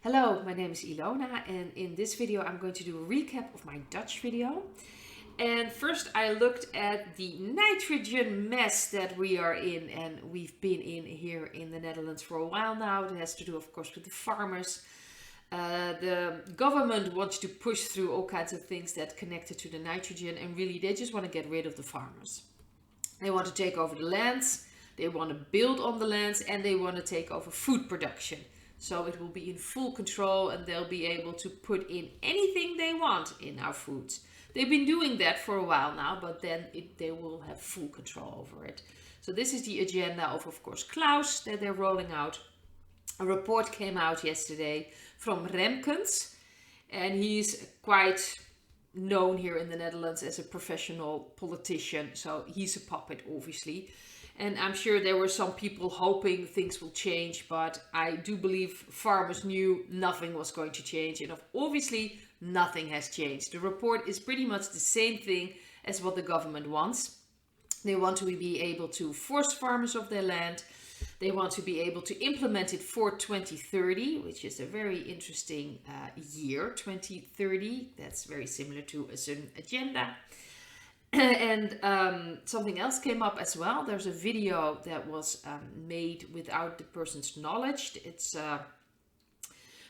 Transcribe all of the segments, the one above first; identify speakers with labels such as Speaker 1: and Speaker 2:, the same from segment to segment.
Speaker 1: Hello, my name is Ilona, and in this video I'm going to do a recap of my Dutch video. And first I looked at the nitrogen mess that we are in and we've been in here in the Netherlands for a while now. It has to do, of course, with the farmers. The government wants to push through all kinds of things that connected to the nitrogen, and really they just want to get rid of the farmers. They want to take over the lands, they want to build on the lands, and they want to take over food production. So it will be in full control and they'll be able to put in anything they want in our foods. They've been doing that for a while now, but then they will have full control over it. So this is the agenda of course, Klaus that they're rolling out. A report came out yesterday from Remkens, and he's quite known here in the Netherlands as a professional politician. So he's a puppet, obviously. And I'm sure there were some people hoping things will change, but I do believe farmers knew nothing was going to change. And obviously, nothing has changed. The report is pretty much the same thing as what the government wants. They want to be able to force farmers off their land. They want to be able to implement it for 2030, which is a very interesting year, 2030. That's very similar to a certain agenda. And something else came up as well. There's a video that was made without the person's knowledge. It's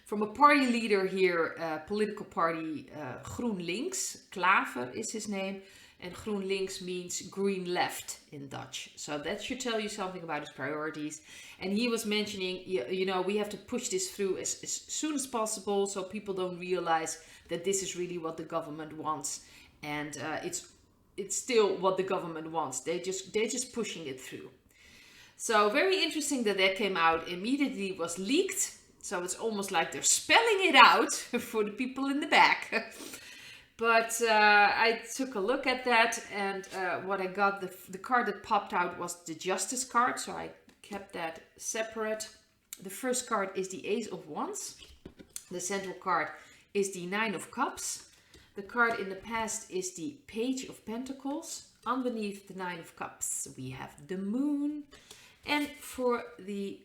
Speaker 1: from a party leader here, political party GroenLinks. Klaver is his name. And GroenLinks means green left in Dutch. So that should tell you something about his priorities. And he was mentioning, you know, we have to push this through as soon as possible so people don't realize that this is really what the government wants. And it's still what the government wants. They're just pushing it through. So very interesting that came out immediately, was leaked. So it's almost like they're spelling it out for the people in the back. But I took a look at that, and what I got, the card that popped out was the Justice card. So I kept that separate. The first card is the Ace of Wands. The central card is the Nine of Cups. The card in the past is the Page of Pentacles. Underneath the Nine of Cups, we have the Moon. And for the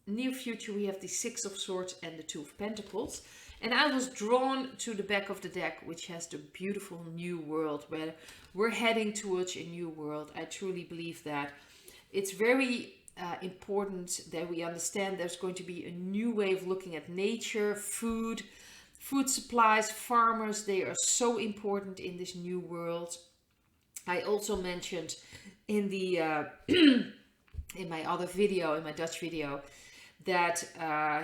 Speaker 1: near future, we have the Six of Swords and the Two of Pentacles. And I was drawn to the back of the deck, which has the beautiful new world, where we're heading towards a new world. I truly believe that. It's very important that we understand there's going to be a new way of looking at nature, food supplies, farmers. They are so important in this new world. I also mentioned in the in my other video, in my Dutch video, that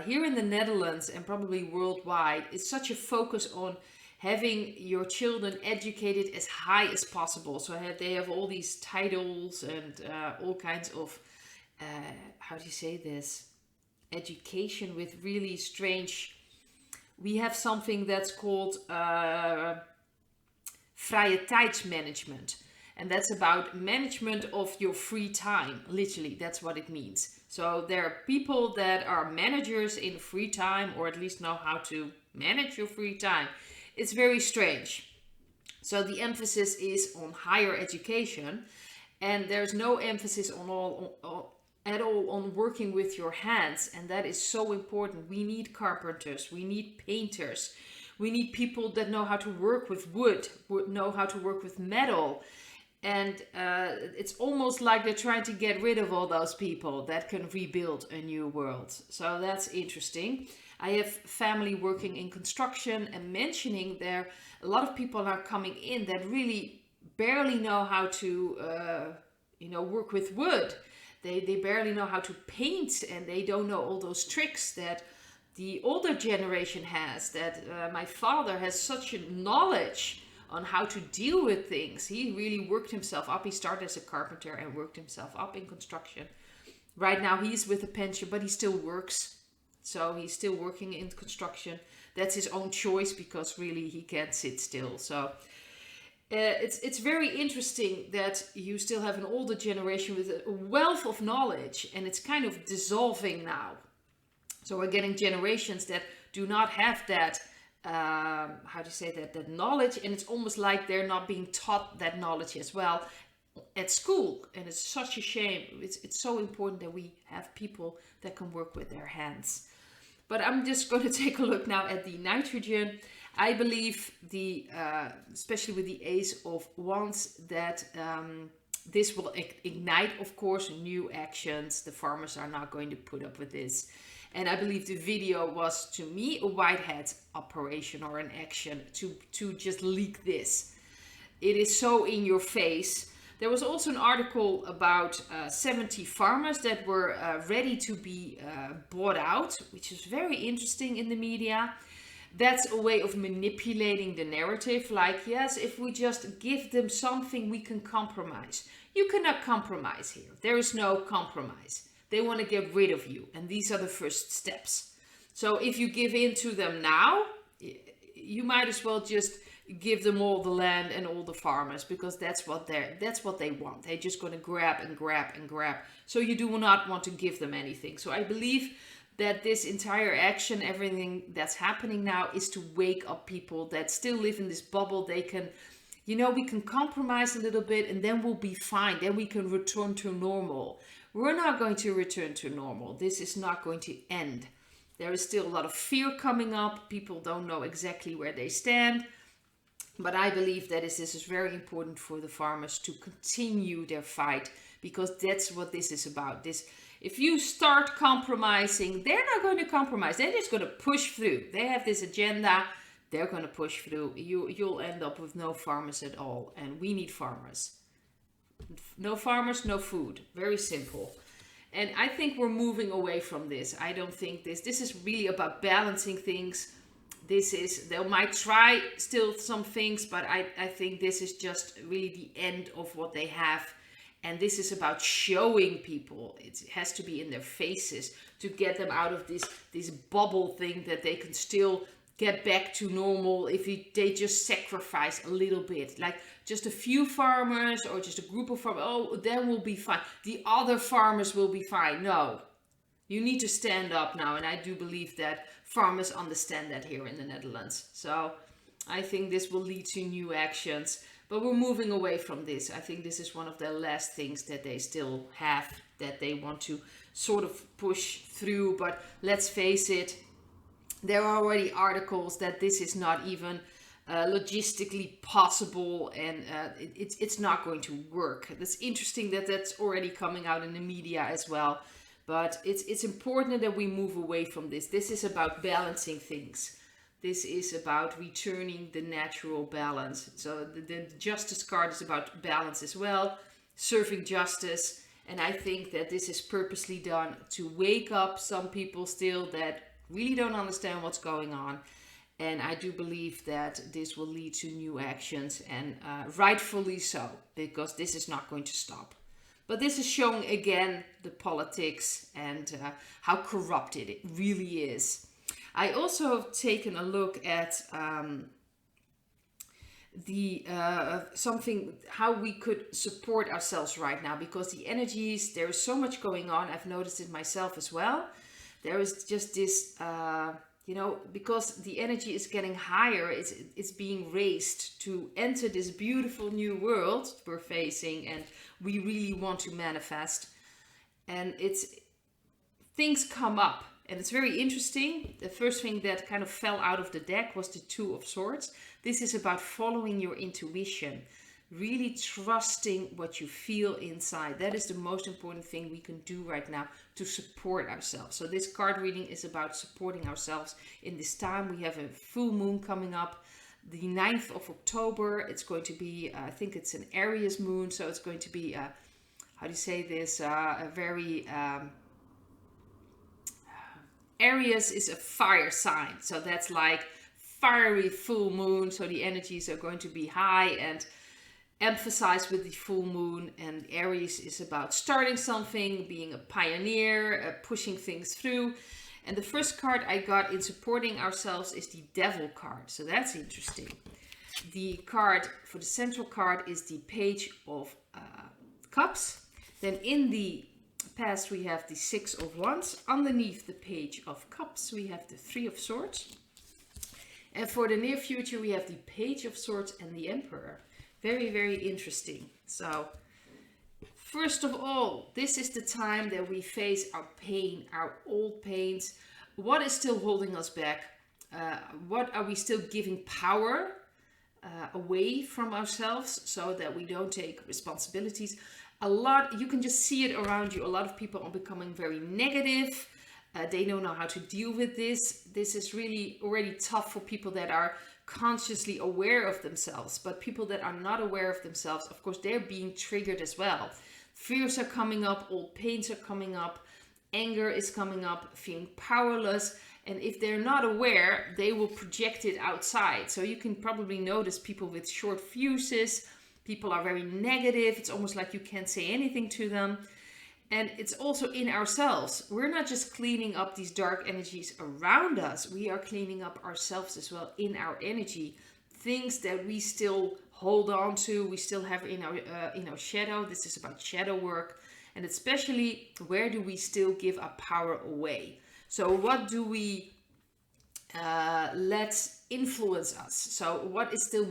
Speaker 1: here in the Netherlands and probably worldwide, it's such a focus on having your children educated as high as possible. So they have all these titles and all kinds of, how do you say this, education with really strange. We have something that's called vrije tijdsmanagement. And that's about management of your free time. Literally, that's what it means. So there are people that are managers in free time, or at least know how to manage your free time. It's very strange. So the emphasis is on higher education. And there's no emphasis at all on working with your hands, and that is so important. We need carpenters, we need painters, we need people that know how to work with wood, know how to work with metal. And it's almost like they're trying to get rid of all those people that can rebuild a new world. So that's interesting. I have family working in construction, and mentioning there, a lot of people are coming in that really barely know how to work with wood. They barely know how to paint, and they don't know all those tricks that the older generation has, that my father has such a knowledge on how to deal with things. He really worked himself up. He started as a carpenter and worked himself up in construction. Right now he's with a pension, but he still works. So he's still working in construction. That's his own choice, because really he can't sit still. So it's very interesting that you still have an older generation with a wealth of knowledge, and it's kind of dissolving now. So we're getting generations that do not have that, that knowledge, and it's almost like they're not being taught that knowledge as well at school. And it's such a shame. It's so important that we have people that can work with their hands. But I'm just going to take a look now at the nitrogen. I believe especially with the Ace of Wands, that this will ignite, of course, new actions. The farmers are not going to put up with this. And I believe the video was, to me, a white hat operation or an action to just leak this. It is so in your face. There was also an article about 70 farmers that were ready to be bought out, which is very interesting in the media. That's a way of manipulating the narrative. Like, yes, if we just give them something, we can compromise. You cannot compromise here. There is no compromise. They want to get rid of you. And these are the first steps. So if you give in to them now, you might as well just give them all the land and all the farmers, because that's what they want. They're just going to grab and grab and grab. So you do not want to give them anything. So I believe that this entire action, everything that's happening now, is to wake up people that still live in this bubble. They can, we can compromise a little bit and then we'll be fine. Then we can return to normal. We're not going to return to normal. This is not going to end. There is still a lot of fear coming up. People don't know exactly where they stand. But I believe that this is very important for the farmers to continue their fight, because that's what this is about. If you start compromising, they're not going to compromise. They're just going to push through. They have this agenda. They're going to push through. You'll end up with no farmers at all. And we need farmers. No farmers, no food. Very simple. And I think we're moving away from this. I don't think this is really about balancing things. They might try still some things, but I think this is just really the end of what they have. And this is about showing people. It has to be in their faces to get them out of this bubble thing, that they can still get back to normal if they just sacrifice a little bit. Like just a few farmers or just a group of farmers. Oh, then we'll be fine. The other farmers will be fine. No. You need to stand up now, and I do believe that farmers understand that here in the Netherlands. So I think this will lead to new actions, but we're moving away from this. I think this is one of the last things that they still have, that they want to sort of push through. But let's face it, there are already articles that this is not even logistically possible, and it's not going to work. It's interesting that that's already coming out in the media as well. But it's important that we move away from this. This is about balancing things. This is about returning the natural balance. So the justice card is about balance as well, serving justice. And I think that this is purposely done to wake up some people still that really don't understand what's going on. And I do believe that this will lead to new actions, and rightfully so, because this is not going to stop. But this is showing again the politics and how corrupted it really is. I also have taken a look at how we could support ourselves right now, because the energies, there is so much going on. I've noticed it myself as well. There is just this, because the energy is getting higher, it's being raised to enter this beautiful new world we're facing, and we really want to manifest. And things come up, and it's very interesting. The first thing that kind of fell out of the deck was the Two of Swords. This is about following your intuition, really trusting what you feel inside. That is the most important thing we can do right now to support ourselves. So this card reading is about supporting ourselves in this time. We have a full moon coming up the 9th of October. It's going to be, I think it's an Aries moon. So it's going to be, a very, Aries is a fire sign. So that's like fiery full moon. So the energies are going to be high and emphasized with the full moon. And Aries is about starting something, being a pioneer, pushing things through. And the first card I got in supporting ourselves is the Devil card. So that's interesting. The card for the central card is the Page of Cups. Then in the past we have the Six of Wands. Underneath the Page of Cups we have the Three of Swords. And for the near future we have the Page of Swords and the Emperor. Very, very interesting. So first of all, this is the time that we face our pain, our old pains, what is still holding us back? What are we still giving power away from ourselves so that we don't take responsibilities? You can just see it around you. A lot of people are becoming very negative. They don't know how to deal with this. This is really already tough for people that are consciously aware of themselves. But people that are not aware of themselves, of course, they're being triggered as well. Fears are coming up, old pains are coming up, anger is coming up, feeling powerless. And if they're not aware, they will project it outside. So you can probably notice people with short fuses. People are very negative. It's almost like you can't say anything to them. And it's also in ourselves. We're not just cleaning up these dark energies around us. We are cleaning up ourselves as well in our energy. Things that we still hold on to, we still have in our shadow. This is about shadow work. And especially, where do we still give our power away? So what do we let influence us? So what is still,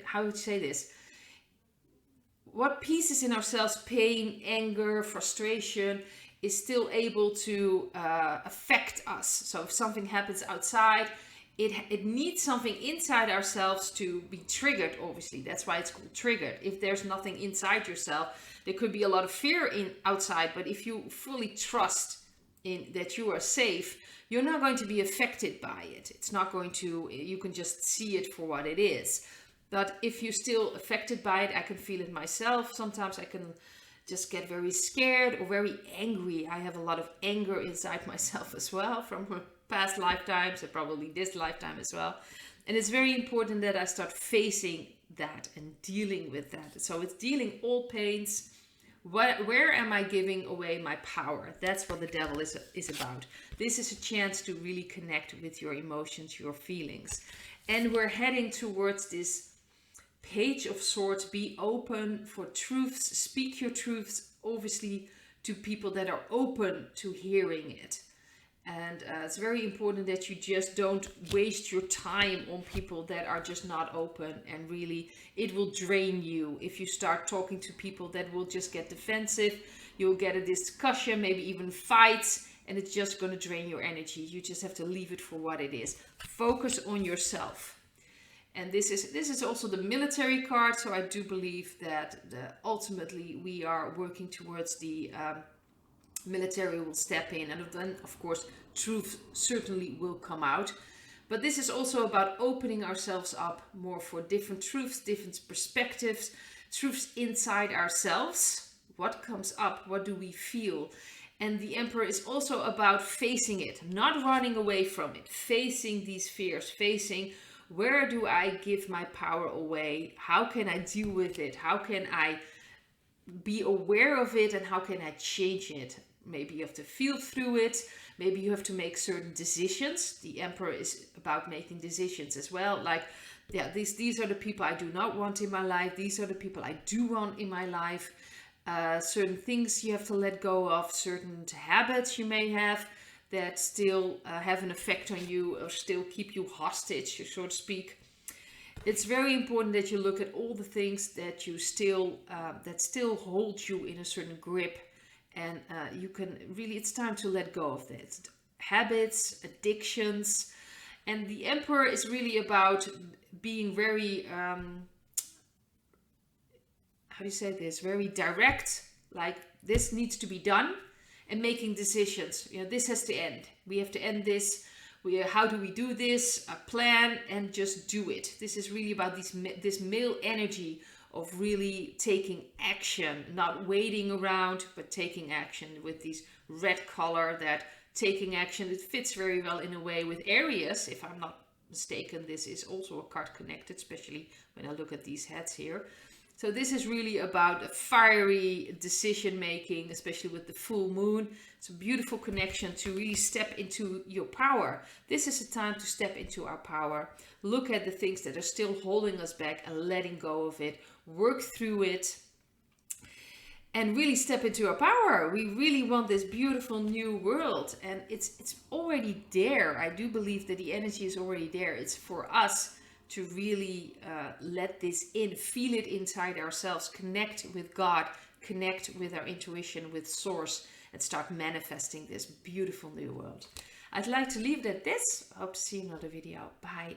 Speaker 1: how would you say this? What pieces in ourselves, pain, anger, frustration, is still able to affect us? So if something happens outside, it needs something inside ourselves to be triggered, obviously. That's why it's called triggered. If there's nothing inside yourself, there could be a lot of fear outside. But if you fully trust in that you are safe, you're not going to be affected by it. It's not going to, you can just see it for what it is. But if you're still affected by it, I can feel it myself. Sometimes I can just get very scared or very angry. I have a lot of anger inside myself as well from past lifetimes and probably this lifetime as well. And it's very important that I start facing that and dealing with that. So it's dealing all pains. Where am I giving away my power? That's what the devil is about. This is a chance to really connect with your emotions, your feelings. And we're heading towards this Page of Swords. Be open for truths. Speak your truths, obviously, to people that are open to hearing it. And it's very important that you just don't waste your time on people that are just not open. And really, it will drain you if you start talking to people that will just get defensive. You'll get a discussion, maybe even fights, and it's just going to drain your energy. You just have to leave it for what it is. Focus on yourself. And this is also the military card. So I do believe that ultimately we are working towards the military will step in. And then, of course, truth certainly will come out. But this is also about opening ourselves up more for different truths, different perspectives, truths inside ourselves. What comes up? What do we feel? And the Emperor is also about facing it, not running away from it, facing these fears, facing where do I give my power away? How can I deal with it? How can I be aware of it? And how can I change it? Maybe you have to feel through it. Maybe you have to make certain decisions. The Emperor is about making decisions as well. Like, yeah, these are the people I do not want in my life. These are the people I do want in my life. Certain things you have to let go of. Certain habits you may have that still have an effect on you or still keep you hostage, so to speak. It's very important that you look at all the things that you still hold you in a certain grip, and you can really, it's time to let go of that. Habits, addictions, and the Emperor is really about being very, how do you say this? Very direct, like this needs to be done. And making decisions. You know, this has to end. We have to end this. How do we do this? A plan, and just do it. This is really about this male energy of really taking action, not waiting around, but taking action with this red color. That taking action, it fits very well in a way with Aries. If I'm not mistaken, this is also a card connected, especially when I look at these heads here. So this is really about a fiery decision making, especially with the full moon. It's a beautiful connection to really step into your power. This is a time to step into our power. Look at the things that are still holding us back and letting go of it. Work through it and really step into our power. We really want this beautiful new world, and it's already there. I do believe that the energy is already there. It's for us to really let this in, feel it inside ourselves, connect with God, connect with our intuition, with Source, and start manifesting this beautiful new world. I'd like to leave it at this. Hope to see you in another video. Bye.